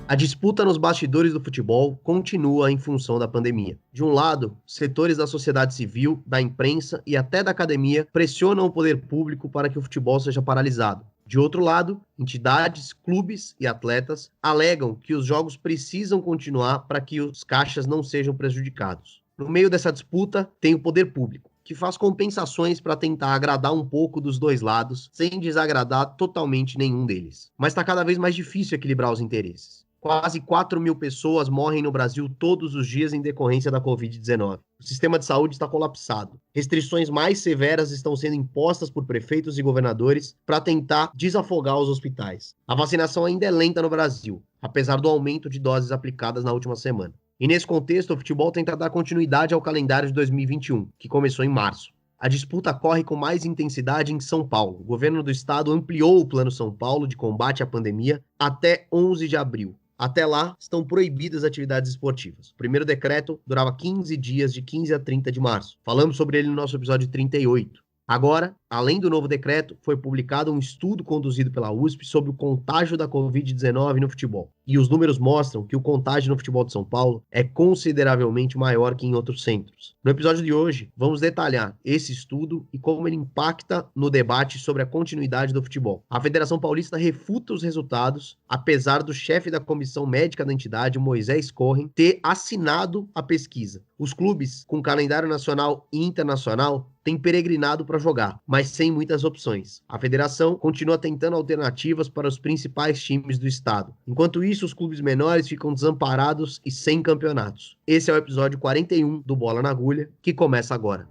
A disputa nos bastidores do futebol continua em função da pandemia. De um lado, setores da sociedade civil, da imprensa e até da academia pressionam o poder público para que o futebol seja paralisado. De outro lado, entidades, clubes e atletas alegam que os jogos precisam continuar para que os caixas não sejam prejudicados. No meio dessa disputa, tem o poder público, que faz compensações para tentar agradar um pouco dos dois lados, sem desagradar totalmente nenhum deles. Mas está cada vez mais difícil equilibrar os interesses. Quase 4 mil pessoas morrem no Brasil todos os dias em decorrência da Covid-19. O sistema de saúde está colapsado. Restrições mais severas estão sendo impostas por prefeitos e governadores para tentar desafogar os hospitais. A vacinação ainda é lenta no Brasil, apesar do aumento de doses aplicadas na última semana. E nesse contexto, o futebol tenta dar continuidade ao calendário de 2021, que começou em março. A disputa corre com mais intensidade em São Paulo. O governo do estado ampliou o Plano São Paulo de combate à pandemia até 11 de abril. Até lá, estão proibidas atividades esportivas. O primeiro decreto durava 15 dias, de 15 a 30 de março. Falamos sobre ele no nosso episódio 38. Agora, além do novo decreto, foi publicado um estudo conduzido pela USP sobre o contágio da Covid-19 no futebol. E os números mostram que o contágio no futebol de São Paulo é consideravelmente maior que em outros centros. No episódio de hoje, vamos detalhar esse estudo e como ele impacta no debate sobre a continuidade do futebol. A Federação Paulista refuta os resultados, apesar do chefe da comissão médica da entidade, Moisés Correm, ter assinado a pesquisa. Os clubes, com calendário nacional e internacional, têm peregrinado para jogar, mas sem muitas opções. A federação continua tentando alternativas para os principais times do estado. Enquanto isso, os clubes menores ficam desamparados e sem campeonatos. Esse é o episódio 41 do Bola na Agulha, que começa agora.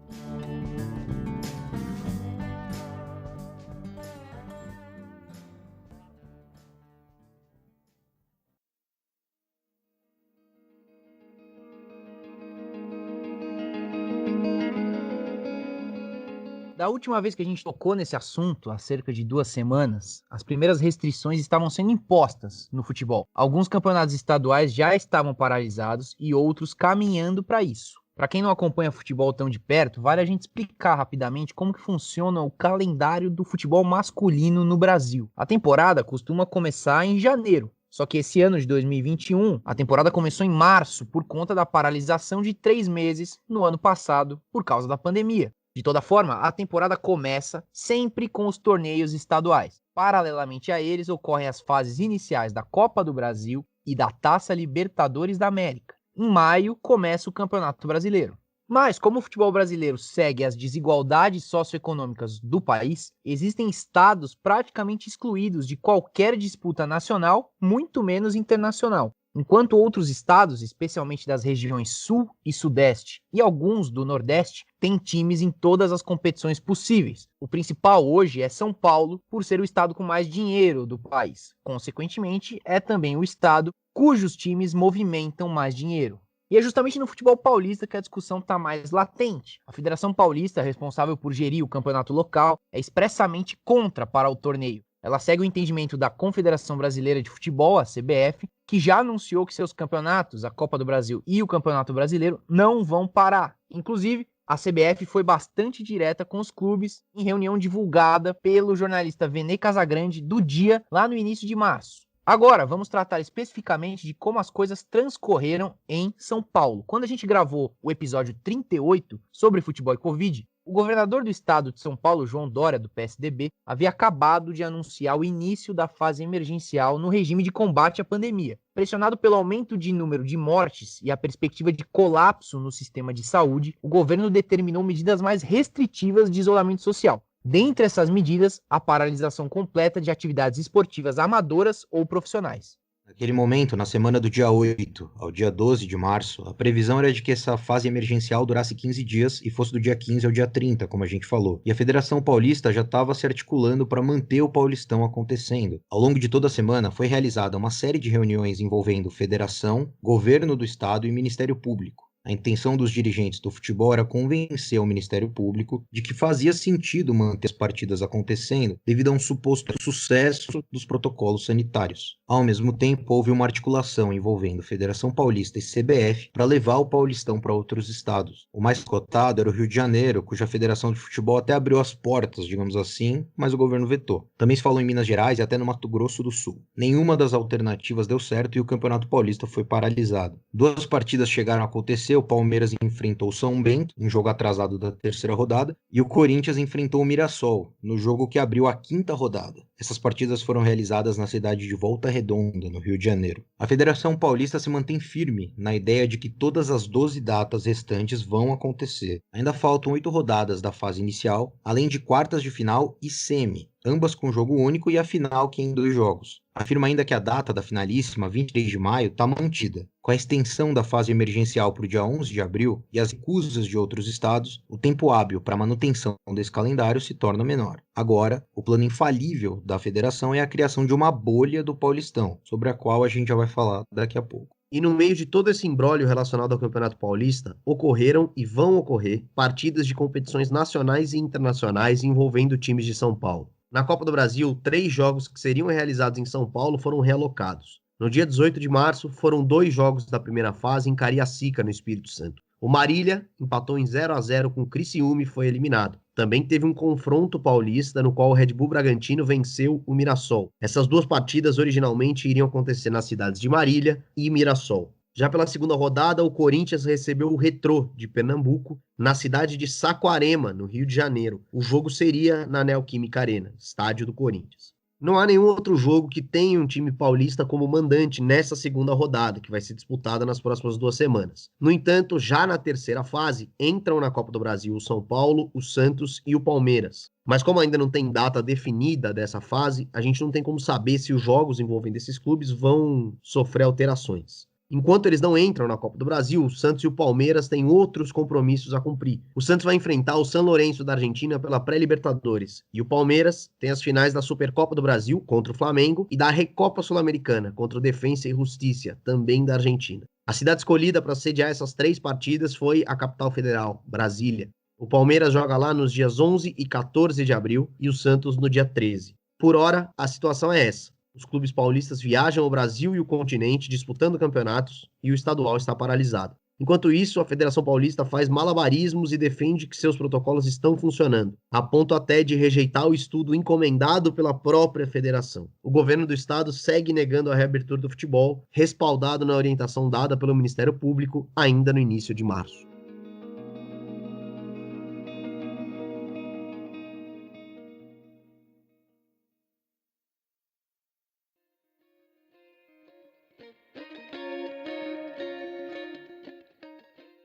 Da última vez que a gente tocou nesse assunto, há cerca de 2 semanas, as primeiras restrições estavam sendo impostas no futebol. Alguns campeonatos estaduais já estavam paralisados e outros caminhando para isso. Para quem não acompanha futebol tão de perto, vale a gente explicar rapidamente como que funciona o calendário do futebol masculino no Brasil. A temporada costuma começar em janeiro. Só que esse ano de 2021, a temporada começou em março por conta da paralisação de 3 meses no ano passado por causa da pandemia. De toda forma, a temporada começa sempre com os torneios estaduais. Paralelamente a eles, ocorrem as fases iniciais da Copa do Brasil e da Taça Libertadores da América. Em maio, começa o Campeonato Brasileiro. Mas, como o futebol brasileiro segue as desigualdades socioeconômicas do país, existem estados praticamente excluídos de qualquer disputa nacional, muito menos internacional. Enquanto outros estados, especialmente das regiões Sul e Sudeste e alguns do Nordeste, têm times em todas as competições possíveis. O principal hoje é São Paulo, por ser o estado com mais dinheiro do país. Consequentemente, é também o estado cujos times movimentam mais dinheiro. E é justamente no futebol paulista que a discussão está mais latente. A Federação Paulista, responsável por gerir o campeonato local, é expressamente contra para o torneio. Ela segue o entendimento da Confederação Brasileira de Futebol, a CBF, que já anunciou que seus campeonatos, a Copa do Brasil e o Campeonato Brasileiro, não vão parar. Inclusive, a CBF foi bastante direta com os clubes em reunião divulgada pelo jornalista Vene Casagrande do Dia, lá no início de março. Agora, vamos tratar especificamente de como as coisas transcorreram em São Paulo. Quando a gente gravou o episódio 38 sobre futebol e Covid, o governador do estado de São Paulo, João Dória, do PSDB, havia acabado de anunciar o início da fase emergencial no regime de combate à pandemia. Pressionado pelo aumento de número de mortes e a perspectiva de colapso no sistema de saúde, o governo determinou medidas mais restritivas de isolamento social. Dentre essas medidas, a paralisação completa de atividades esportivas amadoras ou profissionais. Naquele momento, na semana do dia 8 ao dia 12 de março, a previsão era de que essa fase emergencial durasse 15 dias e fosse do dia 15 ao dia 30, como a gente falou. E a Federação Paulista já estava se articulando para manter o Paulistão acontecendo. Ao longo de toda a semana, foi realizada uma série de reuniões envolvendo federação, governo do estado e Ministério Público. A intenção dos dirigentes do futebol era convencer o Ministério Público de que fazia sentido manter as partidas acontecendo devido a um suposto sucesso dos protocolos sanitários. Ao mesmo tempo, houve uma articulação envolvendo Federação Paulista e CBF para levar o Paulistão para outros estados. O mais cotado era o Rio de Janeiro, cuja Federação de Futebol até abriu as portas, digamos assim, mas o governo vetou. Também se falou em Minas Gerais e até no Mato Grosso do Sul. Nenhuma das alternativas deu certo e o Campeonato Paulista foi paralisado. 2 partidas chegaram a acontecer, o Palmeiras enfrentou o São Bento, um jogo atrasado da terceira rodada, e o Corinthians enfrentou o Mirassol, no jogo que abriu a 5ª rodada. Essas partidas foram realizadas na cidade de Volta Redonda, no Rio de Janeiro. A Federação Paulista se mantém firme na ideia de que todas as 12 datas restantes vão acontecer. Ainda faltam 8 rodadas da fase inicial, além de quartas de final e semi, ambas com jogo único, e a final que é em 2 jogos. Afirma ainda que a data da finalíssima, 23 de maio, está mantida. Com a extensão da fase emergencial para o dia 11 de abril e as recusas de outros estados, o tempo hábil para a manutenção desse calendário se torna menor. Agora, o plano infalível da federação é a criação de uma bolha do Paulistão, sobre a qual a gente já vai falar daqui a pouco. E no meio de todo esse imbróglio relacionado ao Campeonato Paulista, ocorreram e vão ocorrer partidas de competições nacionais e internacionais envolvendo times de São Paulo. Na Copa do Brasil, 3 jogos que seriam realizados em São Paulo foram realocados. No dia 18 de março, foram 2 jogos da primeira fase em Cariacica, no Espírito Santo. O Marília empatou em 0-0 com o Criciúma e foi eliminado. Também teve um confronto paulista no qual o Red Bull Bragantino venceu o Mirassol. Essas 2 partidas originalmente iriam acontecer nas cidades de Marília e Mirassol. Já pela segunda rodada, o Corinthians recebeu o Retrô de Pernambuco na cidade de Saquarema, no Rio de Janeiro. O jogo seria na Neoquímica Arena, estádio do Corinthians. Não há nenhum outro jogo que tenha um time paulista como mandante nessa segunda rodada, que vai ser disputada nas próximas 2 semanas. No entanto, já na terceira fase, entram na Copa do Brasil o São Paulo, o Santos e o Palmeiras. Mas como ainda não tem data definida dessa fase, a gente não tem como saber se os jogos envolvendo esses clubes vão sofrer alterações. Enquanto eles não entram na Copa do Brasil, o Santos e o Palmeiras têm outros compromissos a cumprir. O Santos vai enfrentar o San Lorenzo da Argentina pela pré-Libertadores. E o Palmeiras tem as finais da Supercopa do Brasil contra o Flamengo e da Recopa Sul-Americana contra o Defensa e Justicia, também da Argentina. A cidade escolhida para sediar essas 3 partidas foi a capital federal, Brasília. O Palmeiras joga lá nos dias 11 e 14 de abril e o Santos no dia 13. Por hora, a situação é essa. Os clubes paulistas viajam ao Brasil e o continente disputando campeonatos e o estadual está paralisado. Enquanto isso, a Federação Paulista faz malabarismos e defende que seus protocolos estão funcionando, a ponto até de rejeitar o estudo encomendado pela própria federação. O governo do estado segue negando a reabertura do futebol, respaldado na orientação dada pelo Ministério Público ainda no início de março.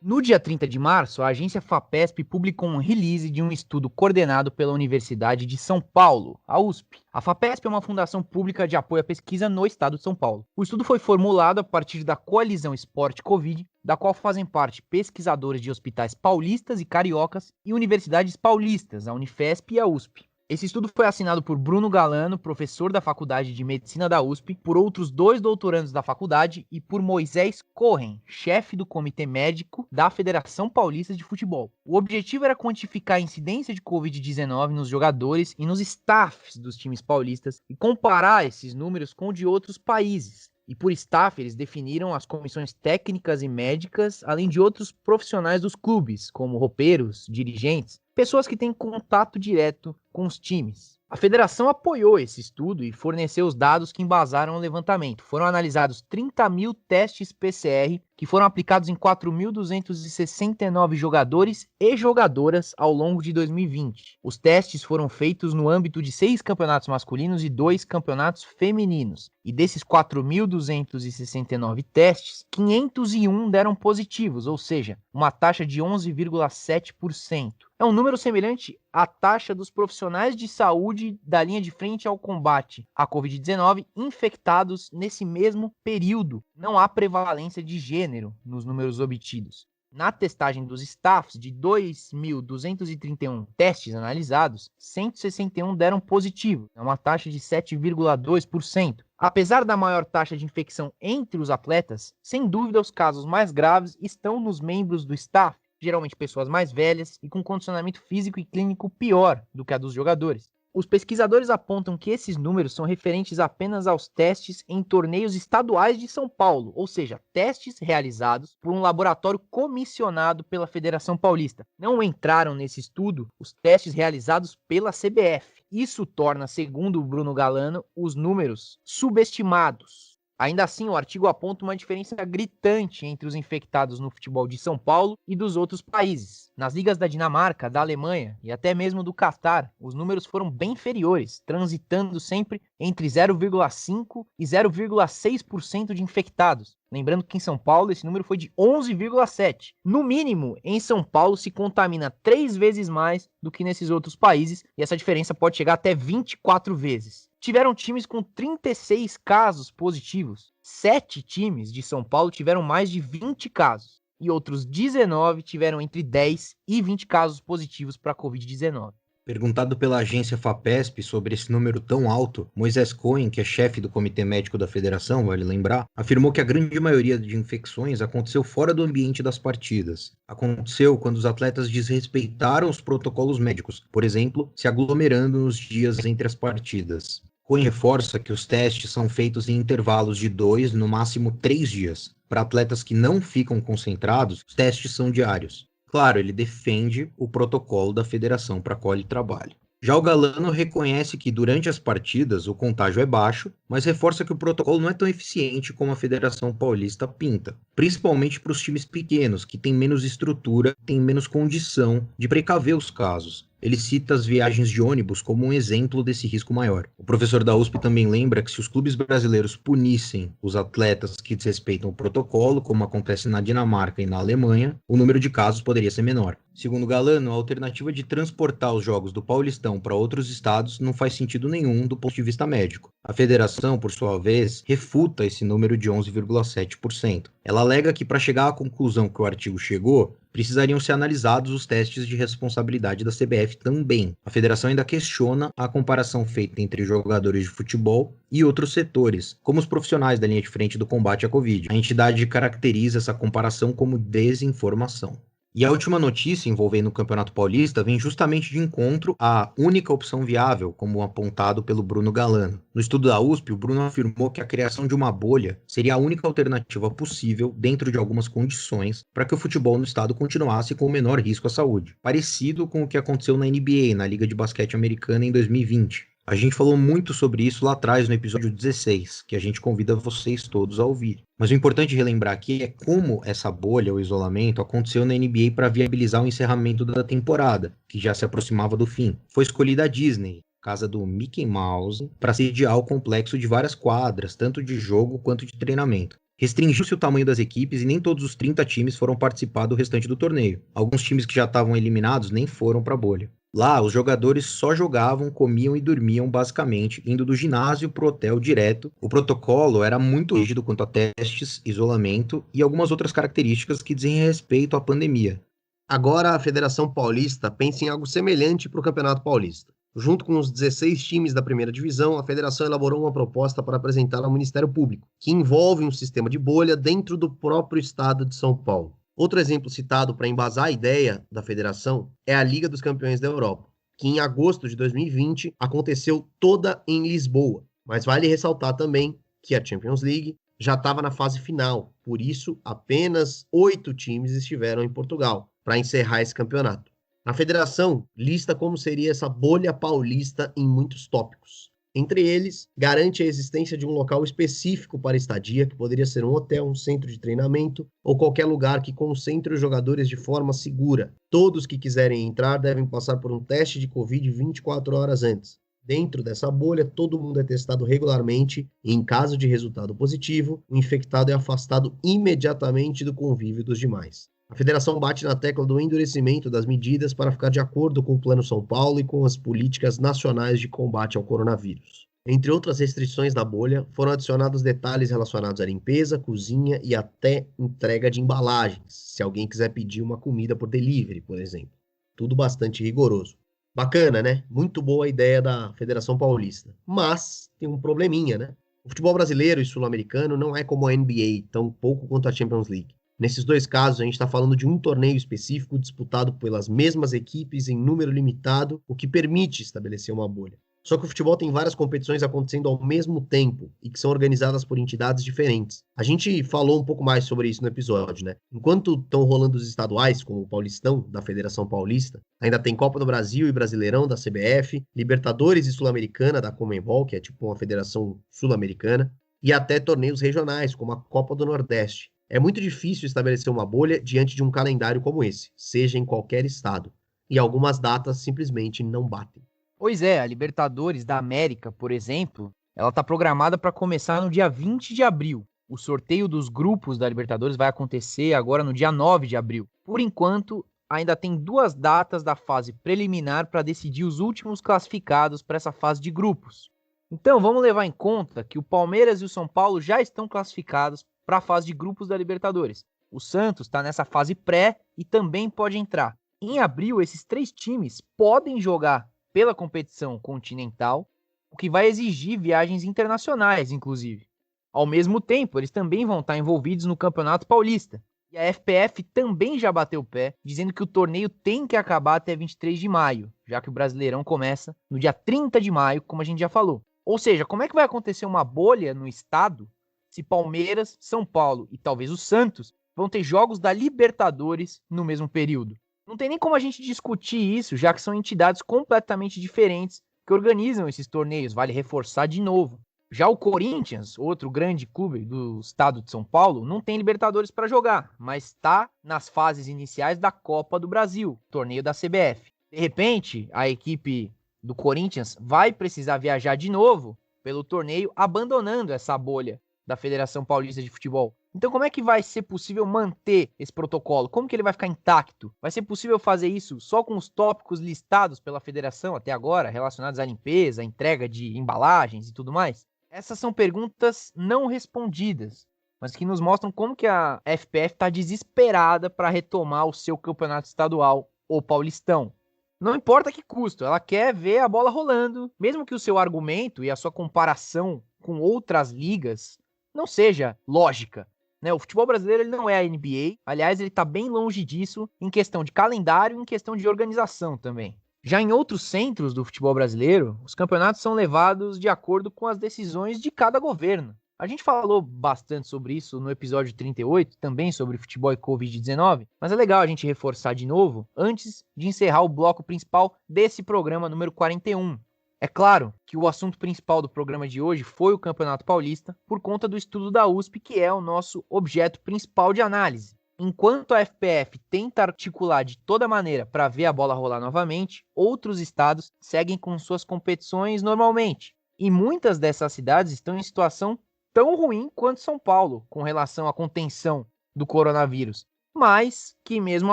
No dia 30 de março, a agência FAPESP publicou um release de um estudo coordenado pela Universidade de São Paulo, a USP. A FAPESP é uma fundação pública de apoio à pesquisa no estado de São Paulo. O estudo foi formulado a partir da Coalizão Esporte Covid, da qual fazem parte pesquisadores de hospitais paulistas e cariocas e universidades paulistas, a Unifesp e a USP. Esse estudo foi assinado por Bruno Galano, professor da Faculdade de Medicina da USP, por outros 2 doutorandos da faculdade e por Moisés Corren, chefe do Comitê Médico da Federação Paulista de Futebol. O objetivo era quantificar a incidência de Covid-19 nos jogadores e nos staffs dos times paulistas e comparar esses números com o de outros países. E por staff, eles definiram as comissões técnicas e médicas, além de outros profissionais dos clubes, como roupeiros, dirigentes, pessoas que têm contato direto com os times. A federação apoiou esse estudo e forneceu os dados que embasaram o levantamento. Foram analisados 30 mil testes PCR que foram aplicados em 4.269 jogadores e jogadoras ao longo de 2020. Os testes foram feitos no âmbito de 6 campeonatos masculinos e 2 campeonatos femininos. E desses 4.269 testes, 501 deram positivos, ou seja, uma taxa de 11,7%. É um número semelhante à taxa dos profissionais de saúde da linha de frente ao combate à Covid-19 infectados nesse mesmo período. Não há prevalência de gênero nos números obtidos. Na testagem dos staffs, de 2.231 testes analisados, 161 deram positivo, é uma taxa de 7,2%. Apesar da maior taxa de infecção entre os atletas, sem dúvida os casos mais graves estão nos membros do staff, geralmente pessoas mais velhas e com condicionamento físico e clínico pior do que a dos jogadores. Os pesquisadores apontam que esses números são referentes apenas aos testes em torneios estaduais de São Paulo, ou seja, testes realizados por um laboratório comissionado pela Federação Paulista. Não entraram nesse estudo os testes realizados pela CBF. Isso torna, segundo o Bruno Galano, os números subestimados. Ainda assim, o artigo aponta uma diferença gritante entre os infectados no futebol de São Paulo e dos outros países. Nas ligas da Dinamarca, da Alemanha e até mesmo do Catar, os números foram bem inferiores, transitando sempre entre 0,5% e 0,6% de infectados. Lembrando que em São Paulo esse número foi de 11,7%. No mínimo, em São Paulo se contamina 3 vezes mais do que nesses outros países, e essa diferença pode chegar até 24 vezes. Tiveram times com 36 casos positivos. 7 times de São Paulo tiveram mais de 20 casos. E outros 19 tiveram entre 10 e 20 casos positivos para a Covid-19. Perguntado pela agência FAPESP sobre esse número tão alto, Moisés Cohen, que é chefe do Comitê Médico da Federação, vale lembrar, afirmou que a grande maioria de infecções aconteceu fora do ambiente das partidas. Aconteceu quando os atletas desrespeitaram os protocolos médicos, por exemplo, se aglomerando nos dias entre as partidas. Cohen reforça que os testes são feitos em intervalos de 2, no máximo 3 dias. Para atletas que não ficam concentrados, os testes são diários. Claro, ele defende o protocolo da federação para a qual ele trabalha. Já o Galano reconhece que durante as partidas o contágio é baixo, mas reforça que o protocolo não é tão eficiente como a Federação Paulista pinta, principalmente para os times pequenos, que têm menos estrutura, têm menos condição de precaver os casos. Ele cita as viagens de ônibus como um exemplo desse risco maior. O professor da USP também lembra que se os clubes brasileiros punissem os atletas que desrespeitam o protocolo, como acontece na Dinamarca e na Alemanha, o número de casos poderia ser menor. Segundo Galano, a alternativa de transportar os jogos do Paulistão para outros estados não faz sentido nenhum do ponto de vista médico. A federação, por sua vez, refuta esse número de 11,7%. Ela alega que para chegar à conclusão que o artigo chegou, precisariam ser analisados os testes de responsabilidade da CBF também. A federação ainda questiona a comparação feita entre jogadores de futebol e outros setores, como os profissionais da linha de frente do combate à Covid. A entidade caracteriza essa comparação como desinformação. E a última notícia envolvendo o Campeonato Paulista vem justamente de encontro à única opção viável, como apontado pelo Bruno Galano. No estudo da USP, o Bruno afirmou que a criação de uma bolha seria a única alternativa possível, dentro de algumas condições, para que o futebol no estado continuasse com o menor risco à saúde. Parecido com o que aconteceu na NBA, na Liga de Basquete Americana, em 2020. A gente falou muito sobre isso lá atrás no episódio 16, que a gente convida vocês todos a ouvir. Mas o importante relembrar aqui é como essa bolha, o isolamento, aconteceu na NBA para viabilizar o encerramento da temporada, que já se aproximava do fim. Foi escolhida a Disney, casa do Mickey Mouse, para sediar o complexo de várias quadras, tanto de jogo quanto de treinamento. Restringiu-se o tamanho das equipes e nem todos os 30 times foram participar do restante do torneio. Alguns times que já estavam eliminados nem foram para a bolha. Lá, os jogadores só jogavam, comiam e dormiam basicamente, indo do ginásio pro hotel direto. O protocolo era muito rígido quanto a testes, isolamento e algumas outras características que dizem respeito à pandemia. Agora a Federação Paulista pensa em algo semelhante para o Campeonato Paulista. Junto com os 16 times da primeira divisão, a federação elaborou uma proposta para apresentar ao Ministério Público, que envolve um sistema de bolha dentro do próprio estado de São Paulo. Outro exemplo citado para embasar a ideia da federação é a Liga dos Campeões da Europa, que em agosto de 2020 aconteceu toda em Lisboa. Mas vale ressaltar também que a Champions League já estava na fase final, por isso apenas 8 times estiveram em Portugal para encerrar esse campeonato. A federação lista como seria essa bolha paulista em muitos tópicos. Entre eles, garante a existência de um local específico para estadia, que poderia ser um hotel, um centro de treinamento ou qualquer lugar que concentre os jogadores de forma segura. Todos que quiserem entrar devem passar por um teste de Covid 24 horas antes. Dentro dessa bolha, todo mundo é testado regularmente e, em caso de resultado positivo, o infectado é afastado imediatamente do convívio dos demais. A federação bate na tecla do endurecimento das medidas para ficar de acordo com o Plano São Paulo e com as políticas nacionais de combate ao coronavírus. Entre outras restrições na bolha, foram adicionados detalhes relacionados à limpeza, cozinha e até entrega de embalagens, se alguém quiser pedir uma comida por delivery, por exemplo. Tudo bastante rigoroso. Bacana, né? Muito boa a ideia da Federação Paulista. Mas tem um probleminha, né? O futebol brasileiro e sul-americano não é como a NBA, tão pouco quanto a Champions League. Nesses dois casos, a gente está falando de um torneio específico disputado pelas mesmas equipes em número limitado, o que permite estabelecer uma bolha. Só que o futebol tem várias competições acontecendo ao mesmo tempo e que são organizadas por entidades diferentes. A gente falou um pouco mais sobre isso no episódio, né? Enquanto estão rolando os estaduais, como o Paulistão, da Federação Paulista, ainda tem Copa do Brasil e Brasileirão, da CBF, Libertadores e Sul-Americana, da Conmebol, que é tipo uma federação sul-americana, e até torneios regionais, como a Copa do Nordeste. É muito difícil estabelecer uma bolha diante de um calendário como esse, seja em qualquer estado. E algumas datas simplesmente não batem. Pois é, a Libertadores da América, por exemplo, ela está programada para começar no dia 20 de abril. O sorteio dos grupos da Libertadores vai acontecer agora no dia 9 de abril. Por enquanto, ainda tem 2 datas da fase preliminar para decidir os últimos classificados para essa fase de grupos. Então, vamos levar em conta que o Palmeiras e o São Paulo já estão classificados para a fase de grupos da Libertadores. O Santos está nessa fase pré e também pode entrar. Em abril, esses 3 times podem jogar pela competição continental, o que vai exigir viagens internacionais, inclusive. Ao mesmo tempo, eles também vão estar envolvidos no Campeonato Paulista. E a FPF também já bateu o pé, dizendo que o torneio tem que acabar até 23 de maio, já que o Brasileirão começa no dia 30 de maio, como a gente já falou. Ou seja, como é que vai acontecer uma bolha no estado se Palmeiras, São Paulo e talvez o Santos vão ter jogos da Libertadores no mesmo período? Não tem nem como a gente discutir isso, já que são entidades completamente diferentes que organizam esses torneios, vale reforçar de novo. Já o Corinthians, outro grande clube do estado de São Paulo, não tem Libertadores para jogar, mas está nas fases iniciais da Copa do Brasil, torneio da CBF. De repente, a equipe do Corinthians vai precisar viajar de novo pelo torneio, abandonando essa bolha da Federação Paulista de Futebol. Então, como é que vai ser possível manter esse protocolo? Como que ele vai ficar intacto? Vai ser possível fazer isso só com os tópicos listados pela federação até agora, relacionados à limpeza, à entrega de embalagens e tudo mais? Essas são perguntas não respondidas, mas que nos mostram como que a FPF está desesperada para retomar o seu campeonato estadual, ou paulistão. Não importa que custo, ela quer ver a bola rolando, mesmo que o seu argumento e a sua comparação com outras ligas não seja lógica. Né? O futebol brasileiro ele não é a NBA, aliás, ele está bem longe disso em questão de calendário e em questão de organização também. Já em outros centros do futebol brasileiro, os campeonatos são levados de acordo com as decisões de cada governo. A gente falou bastante sobre isso no episódio 38, também sobre futebol e Covid-19, mas é legal a gente reforçar de novo antes de encerrar o bloco principal desse programa número 41. É claro que o assunto principal do programa de hoje foi o Campeonato Paulista, por conta do estudo da USP, que é o nosso objeto principal de análise. Enquanto a FPF tenta articular de toda maneira para ver a bola rolar novamente, outros estados seguem com suas competições normalmente. E muitas dessas cidades estão em situação tão ruim quanto São Paulo, com relação à contenção do coronavírus, mas que mesmo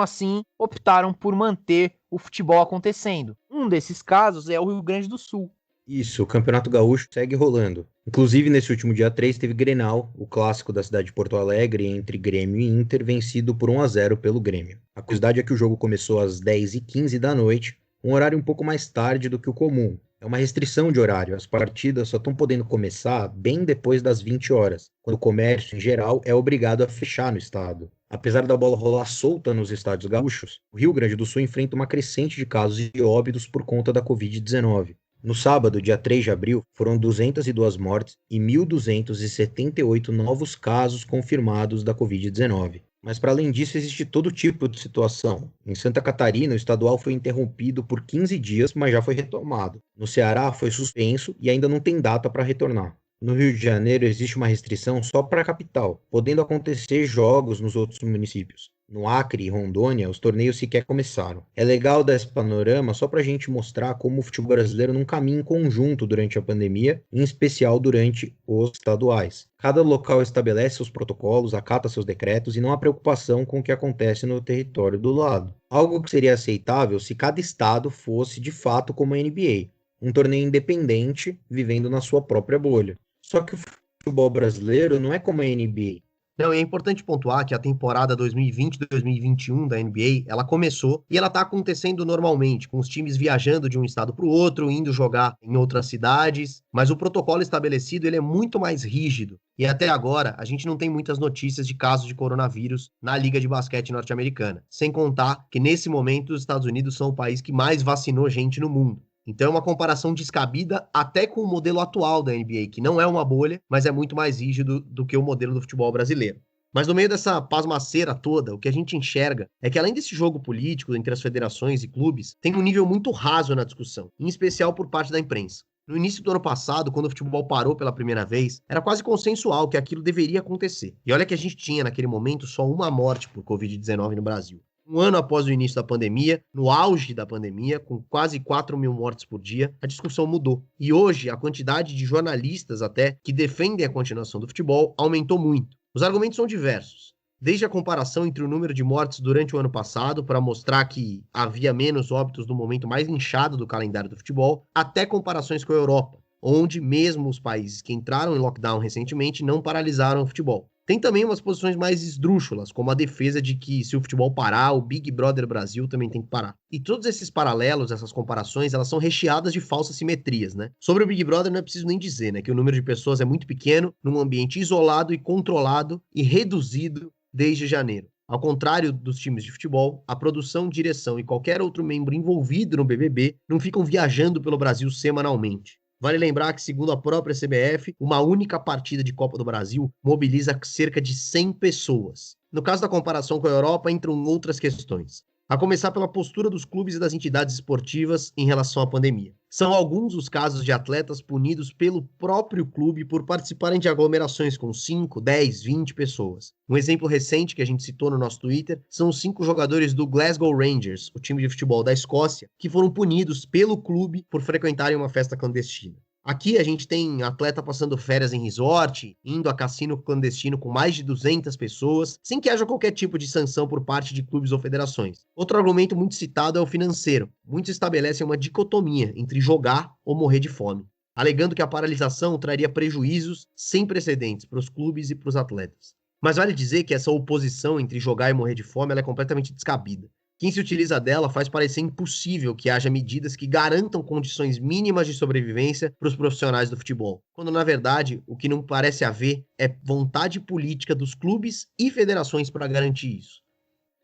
assim optaram por manter o futebol acontecendo. Um desses casos é o Rio Grande do Sul. Isso, o Campeonato Gaúcho segue rolando. Inclusive, nesse último dia 3, teve Grenal, o clássico da cidade de Porto Alegre, entre Grêmio e Inter, vencido por 1-0 pelo Grêmio. A curiosidade é que o jogo começou às 10h15 da noite, um horário um pouco mais tarde do que o comum. É uma restrição de horário, as partidas só estão podendo começar bem depois das 20 horas, quando o comércio, em geral, é obrigado a fechar no estado. Apesar da bola rolar solta nos estádios gaúchos, o Rio Grande do Sul enfrenta uma crescente de casos e óbitos por conta da Covid-19. No sábado, dia 3 de abril, foram 202 mortes e 1.278 novos casos confirmados da Covid-19. Mas para além disso, existe todo tipo de situação. Em Santa Catarina, o estadual foi interrompido por 15 dias, mas já foi retomado. No Ceará, foi suspenso e ainda não tem data para retornar. No Rio de Janeiro, existe uma restrição só para a capital, podendo acontecer jogos nos outros municípios. No Acre e Rondônia, os torneios sequer começaram. É legal dar esse panorama só para a gente mostrar como o futebol brasileiro não caminha em conjunto durante a pandemia, em especial durante os estaduais. Cada local estabelece seus protocolos, acata seus decretos e não há preocupação com o que acontece no território do lado. Algo que seria aceitável se cada estado fosse de fato como a NBA. um torneio independente, vivendo na sua própria bolha. Só que o futebol brasileiro não é como a NBA. Não, e é importante pontuar que a temporada 2020-2021 da NBA, ela começou e ela tá acontecendo normalmente, com os times viajando de um estado para o outro, indo jogar em outras cidades, mas o protocolo estabelecido, ele é muito mais rígido. E até agora, a gente não tem muitas notícias de casos de coronavírus na Liga de Basquete norte-americana. Sem contar que, nesse momento, os Estados Unidos são o país que mais vacinou gente no mundo. Então é uma comparação descabida até com o modelo atual da NBA, que não é uma bolha, mas é muito mais rígido do que o modelo do futebol brasileiro. Mas no meio dessa pasmaceira toda, o que a gente enxerga é que além desse jogo político entre as federações e clubes, tem um nível muito raso na discussão, em especial por parte da imprensa. No início do ano passado, quando o futebol parou pela primeira vez, era quase consensual que aquilo deveria acontecer. E olha que a gente tinha naquele momento só uma morte por Covid-19 no Brasil. Um ano após o início da pandemia, no auge da pandemia, com quase 4 mil mortes por dia, a discussão mudou. E hoje, a quantidade de jornalistas até que defendem a continuação do futebol aumentou muito. Os argumentos são diversos. Desde a comparação entre o número de mortes durante o ano passado, para mostrar que havia menos óbitos no momento mais inchado do calendário do futebol, até comparações com a Europa, onde mesmo os países que entraram em lockdown recentemente não paralisaram o futebol. Tem também umas posições mais esdrúxulas, como a defesa de que se o futebol parar, o Big Brother Brasil também tem que parar. E todos esses paralelos, essas comparações, elas são recheadas de falsas simetrias, né? Sobre o Big Brother não é preciso nem dizer, né? Que o número de pessoas é muito pequeno, num ambiente isolado e controlado e reduzido desde janeiro. Ao contrário dos times de futebol, a produção, direção e qualquer outro membro envolvido no BBB não ficam viajando pelo Brasil semanalmente. Vale lembrar que, segundo a própria CBF, uma única partida de Copa do Brasil mobiliza cerca de 100 pessoas. No caso da comparação com a Europa, entram outras questões. A começar pela postura dos clubes e das entidades esportivas em relação à pandemia. São alguns os casos de atletas punidos pelo próprio clube por participarem de aglomerações com 5, 10, 20 pessoas. Um exemplo recente que a gente citou no nosso Twitter são os 5 jogadores do Glasgow Rangers, o time de futebol da Escócia, que foram punidos pelo clube por frequentarem uma festa clandestina. Aqui a gente tem atleta passando férias em resort, indo a cassino clandestino com mais de 200 pessoas, sem que haja qualquer tipo de sanção por parte de clubes ou federações. Outro argumento muito citado é o financeiro. Muitos estabelecem uma dicotomia entre jogar ou morrer de fome, alegando que a paralisação traria prejuízos sem precedentes para os clubes e para os atletas. Mas vale dizer que essa oposição entre jogar e morrer de fome ela é completamente descabida. Quem se utiliza dela faz parecer impossível que haja medidas que garantam condições mínimas de sobrevivência para os profissionais do futebol, quando na verdade o que não parece haver é vontade política dos clubes e federações para garantir isso.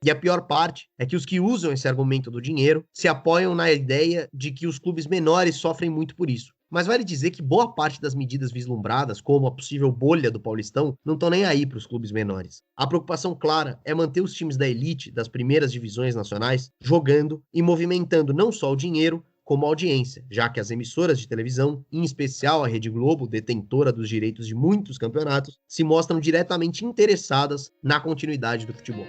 E a pior parte é que os que usam esse argumento do dinheiro se apoiam na ideia de que os clubes menores sofrem muito por isso. Mas vale dizer que boa parte das medidas vislumbradas, como a possível bolha do Paulistão, não estão nem aí para os clubes menores. A preocupação clara é manter os times da elite, das primeiras divisões nacionais, jogando e movimentando não só o dinheiro, como a audiência, já que as emissoras de televisão, em especial a Rede Globo, detentora dos direitos de muitos campeonatos, se mostram diretamente interessadas na continuidade do futebol.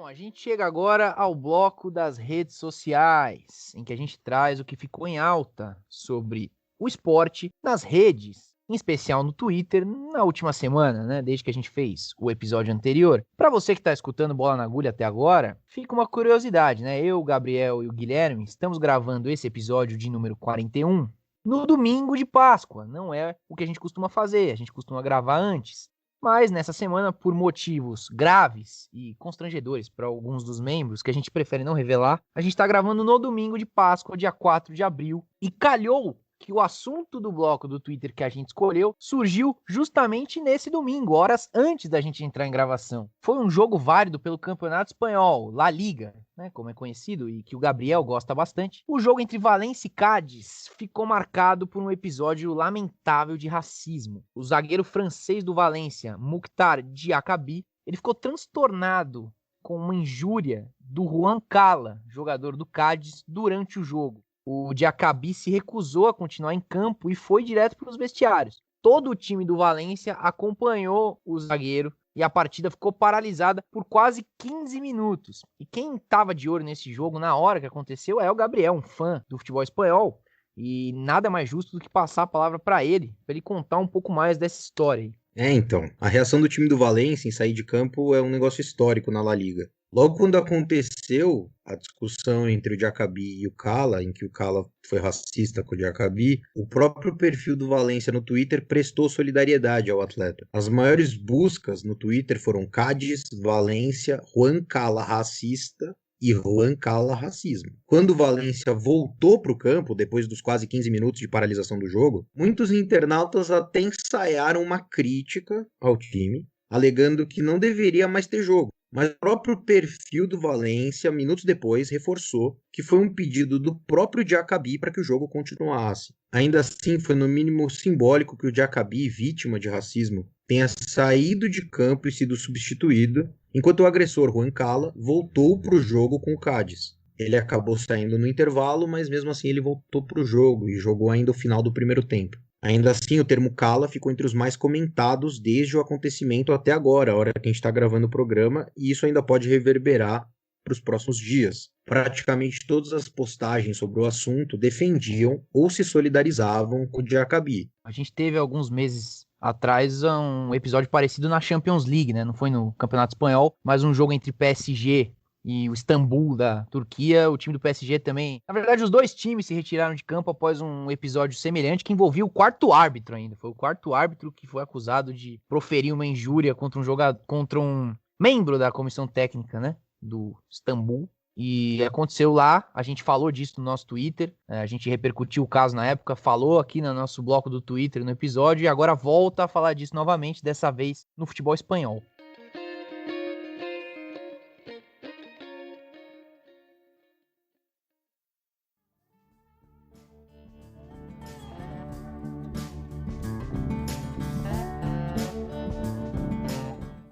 A gente chega agora ao bloco das redes sociais, em que a gente traz o que ficou em alta sobre o esporte nas redes, em especial no Twitter, na última semana, né? Desde que a gente fez o episódio anterior. Para você que está escutando Bola na Agulha até agora, fica uma curiosidade, né? Eu, o Gabriel e o Guilherme estamos gravando esse episódio de número 41 no domingo de Páscoa. Não é o que a gente costuma fazer, a gente costuma gravar antes. Mas nessa semana, por motivos graves e constrangedores para alguns dos membros, que a gente prefere não revelar, a gente está gravando no domingo de Páscoa, dia 4 de abril, e calhou que o assunto do bloco do Twitter que a gente escolheu surgiu justamente nesse domingo, horas antes da gente entrar em gravação. Foi um jogo válido pelo Campeonato Espanhol, La Liga, né, como é conhecido e que o Gabriel gosta bastante. O jogo entre Valência e Cádiz ficou marcado por um episódio lamentável de racismo. O zagueiro francês do Valência, Mukhtar Diakaby, ele ficou transtornado com uma injúria do Juan Cala, jogador do Cádiz, durante o jogo. O Diakaby se recusou a continuar em campo e foi direto para os vestiários. Todo o time do Valência acompanhou o zagueiro e a partida ficou paralisada por quase 15 minutos. E quem estava de olho nesse jogo na hora que aconteceu é o Gabriel, um fã do futebol espanhol. E nada mais justo do que passar a palavra para ele contar um pouco mais dessa história aí. Então, a reação do time do Valência em sair de campo é um negócio histórico na La Liga. Logo quando aconteceu a discussão entre o Diacaby e o Cala, em que o Cala foi racista com o Diacaby, o próprio perfil do Valência no Twitter prestou solidariedade ao atleta. As maiores buscas no Twitter foram Cádiz, Valência, Juan Cala racista e Juan Cala racismo. Quando o Valência voltou para o campo, depois dos quase 15 minutos de paralisação do jogo, muitos internautas até ensaiaram uma crítica ao time, alegando que não deveria mais ter jogo. Mas o próprio perfil do Valência, minutos depois, reforçou que foi um pedido do próprio Diacaby para que o jogo continuasse. Ainda assim, foi no mínimo simbólico que o Diacaby, vítima de racismo, tenha saído de campo e sido substituído, enquanto o agressor, Juan Cala, voltou para o jogo com o Cádiz. Ele acabou saindo no intervalo, mas mesmo assim ele voltou para o jogo e jogou ainda o final do primeiro tempo. Ainda assim, o termo Cala ficou entre os mais comentados desde o acontecimento até agora, a hora que a gente está gravando o programa, e isso ainda pode reverberar para os próximos dias. Praticamente todas as postagens sobre o assunto defendiam ou se solidarizavam com o Diacaby. A gente teve alguns meses atrás um episódio parecido na Champions League, né? Não foi no Campeonato Espanhol, mas um jogo entre PSG e o Istambul da Turquia. O time do PSG também... Na verdade, os dois times se retiraram de campo após um episódio semelhante que envolvia o quarto árbitro ainda. Foi o quarto árbitro que foi acusado de proferir uma injúria contra um membro da comissão técnica, né, do Istambul. E aconteceu lá, a gente falou disso no nosso Twitter, a gente repercutiu o caso na época, falou aqui no nosso bloco do Twitter no episódio, e agora volta a falar disso novamente, dessa vez no futebol espanhol.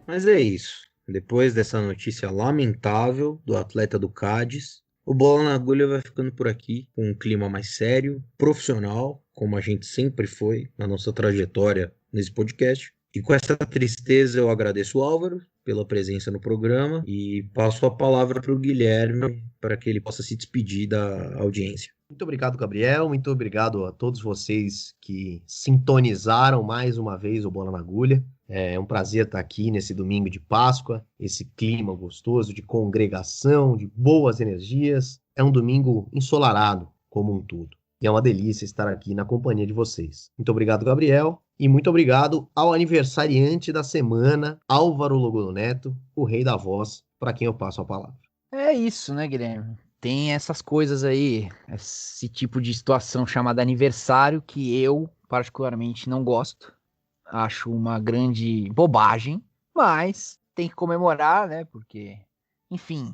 Mas é isso. Depois dessa notícia lamentável do atleta do Cádiz, o Bola na Agulha vai ficando por aqui, com um clima mais sério, profissional, como a gente sempre foi na nossa trajetória nesse podcast. E com essa tristeza eu agradeço o Álvaro pela presença no programa e passo a palavra para o Guilherme para que ele possa se despedir da audiência. Muito obrigado, Gabriel. Muito obrigado a todos vocês que sintonizaram mais uma vez o Bola na Agulha. É um prazer estar aqui nesse domingo de Páscoa, esse clima gostoso de congregação, de boas energias. É um domingo ensolarado, como um todo. E é uma delícia estar aqui na companhia de vocês. Muito obrigado, Gabriel. E muito obrigado ao aniversariante da semana, Álvaro Logodo Neto, o rei da voz, para quem eu passo a palavra. É isso, né, Guilherme? Tem essas coisas aí, esse tipo de situação chamada aniversário que eu, particularmente, não gosto. Acho uma grande bobagem, mas tem que comemorar, né? Porque, enfim,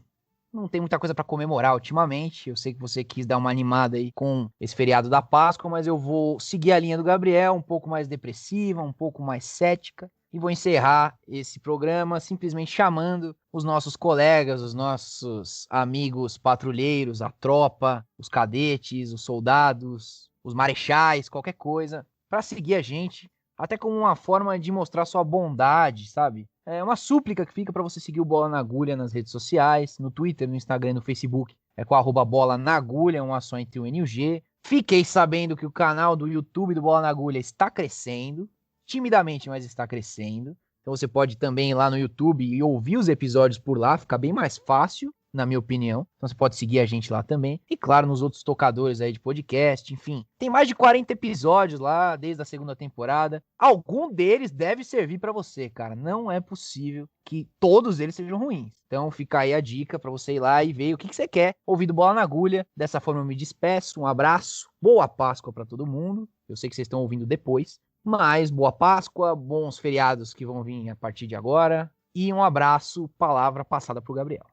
não tem muita coisa para comemorar ultimamente. Eu sei que você quis dar uma animada aí com esse feriado da Páscoa, mas eu vou seguir a linha do Gabriel, um pouco mais depressiva, um pouco mais cética, e vou encerrar esse programa simplesmente chamando os nossos colegas, os nossos amigos patrulheiros, a tropa, os cadetes, os soldados, os marechais, qualquer coisa, para seguir a gente. Até como uma forma de mostrar sua bondade, sabe? É uma súplica que fica para você seguir o Bola na Agulha nas redes sociais, no Twitter, no Instagram, no Facebook. É com @bola na agulha, uma só entre o N e o G. Fiquei sabendo que o canal do YouTube do Bola na Agulha está crescendo. Timidamente, mas está crescendo. Então você pode também ir lá no YouTube e ouvir os episódios por lá. Fica bem mais fácil, na minha opinião. Então você pode seguir a gente lá também. E claro, nos outros tocadores aí de podcast, enfim. Tem mais de 40 episódios lá, desde a segunda temporada. Algum deles deve servir pra você, cara. Não é possível que todos eles sejam ruins. Então fica aí a dica pra você ir lá e ver o que você quer ouvir do Bola na Agulha. Dessa forma eu me despeço. Um abraço. Boa Páscoa pra todo mundo. Eu sei que vocês estão ouvindo depois. Mas boa Páscoa, bons feriados que vão vir a partir de agora. E um abraço, palavra passada pro Gabriel.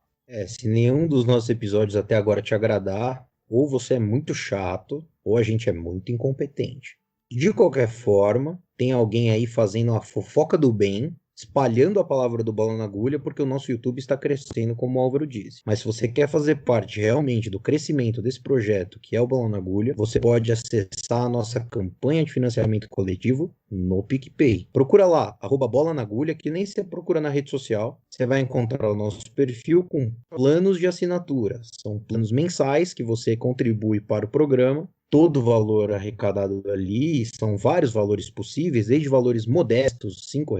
Se nenhum dos nossos episódios até agora te agradar, ou você é muito chato, ou a gente é muito incompetente. De qualquer forma, tem alguém aí fazendo a fofoca do bem, espalhando a palavra do Bola na Agulha, porque o nosso YouTube está crescendo, como o Álvaro disse. Mas se você quer fazer parte realmente do crescimento desse projeto, que é o Bola na Agulha, você pode acessar a nossa campanha de financiamento coletivo no PicPay. Procura lá, @bola na agulha, que nem você procura na rede social. Você vai encontrar o nosso perfil com planos de assinatura. São planos mensais que você contribui para o programa todo o valor arrecadado ali, são vários valores possíveis, desde valores modestos, R$ 5,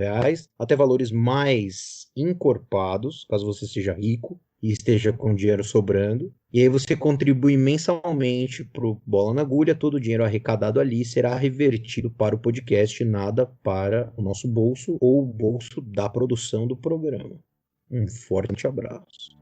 até valores mais encorpados, caso você seja rico e esteja com dinheiro sobrando. E aí você contribui mensalmente para o Bola na Agulha, todo o dinheiro arrecadado ali será revertido para o podcast, nada para o nosso bolso ou o bolso da produção do programa. Um forte abraço.